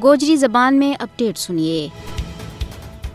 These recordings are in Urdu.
گوجری زبان میں اپڈیٹ سنیے۔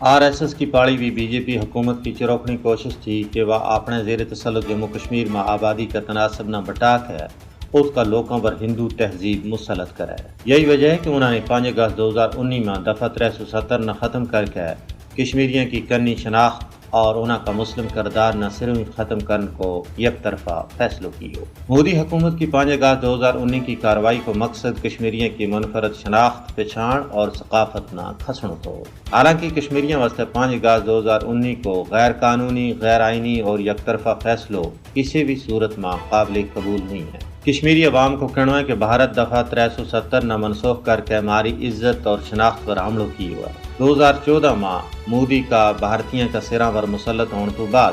RSS کی پاڑی ہوئی BJP حکومت کی چروکنی کوشش تھی کہ وہ اپنے زیر تسلط جموں کشمیر میں آبادی کا تناسب نہ بٹا کر اس کا لوگوں پر ہندو تہذیب مسلط کرے۔ یہی وجہ ہے کہ انہوں نے 5 اگست 2019 میں دفعہ 370 نہ ختم کر کے کشمیریوں کی کنی شناخت اور انہوں کا مسلم کردار نہ صرف ختم کرنے کو یک طرفہ فیصلوں کی ہو۔ مودی حکومت کی 5 اگست 2019 کی کارروائی کو مقصد کشمیریوں کی منفرد شناخت، پہچان اور ثقافت نہ کھسن ہو۔ حالانکہ کشمیریوں واسطے 5 اگست 2019 کو غیر قانونی، غیر آئینی اور یک طرفہ فیصلوں کسی بھی صورت میں قابل قبول نہیں ہے۔ کشمیری عوام کو کہنا ہے کہ بھارت دفعہ 370 نہ منسوخ کر کے ہماری عزت اور شناخت پر حملوں کی ہوا۔ 2014 میں مودی کا بھارتیوں کا سراں پر مسلط ہونے کے بعد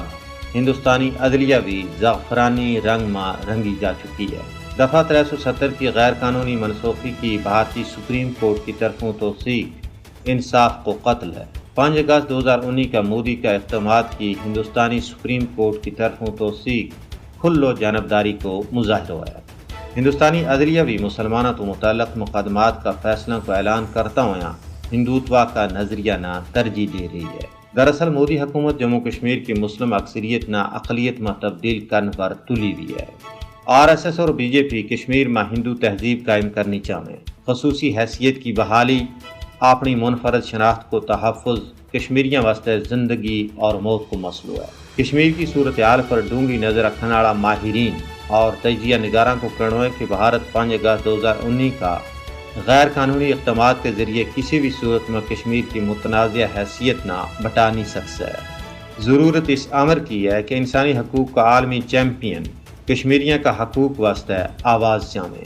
ہندوستانی عدلیہ بھی زعفرانی رنگ میں رنگی جا چکی ہے۔ دفعہ 370 کی غیر قانونی منسوخی کی بھارتی سپریم کورٹ کی طرفوں توثیق انصاف کو قتل ہے۔ 5 اگست 2019 کا مودی کا اقدامات کی ہندوستانی سپریم کورٹ کی طرفوں توثیق کھلو جانبداری کو مظاہر ہوا ہے۔ ہندوستانی عدلیہ بھی مسلمانوں تو متعلق مقدمات کا فیصلہ کو اعلان کرتا ہوا ہندوتوا کا نظریہ نہ ترجیح دے رہی ہے۔ دراصل مودی حکومت جموں کشمیر کی مسلم اکثریت نہ اقلیت میں تبدیل کرنے پر تلی ہوئی ہے۔ RSS اور BJP کشمیر میں ہندو تہذیب قائم کرنی چاہتے ہیں۔ خصوصی حیثیت کی بحالی، اپنی منفرد شناخت کو تحفظ کشمیریوں واسطے زندگی اور موت کو مسئلہ ہے۔ کشمیر کی صورتحال پر ڈونگی نظر رکھنے والا ماہرین اور تجزیہ نگاراں کو کہنا ہے کہ بھارت 5 اگست 2019 کا غیر قانونی اقدامات کے ذریعے کسی بھی صورت میں کشمیر کی متنازع حیثیت نہ بٹا نہیں سکتا ہے۔ ضرورت اس امر کی ہے کہ انسانی حقوق کا عالمی چیمپئن کشمیریوں کا حقوق واسطے آواز جامے۔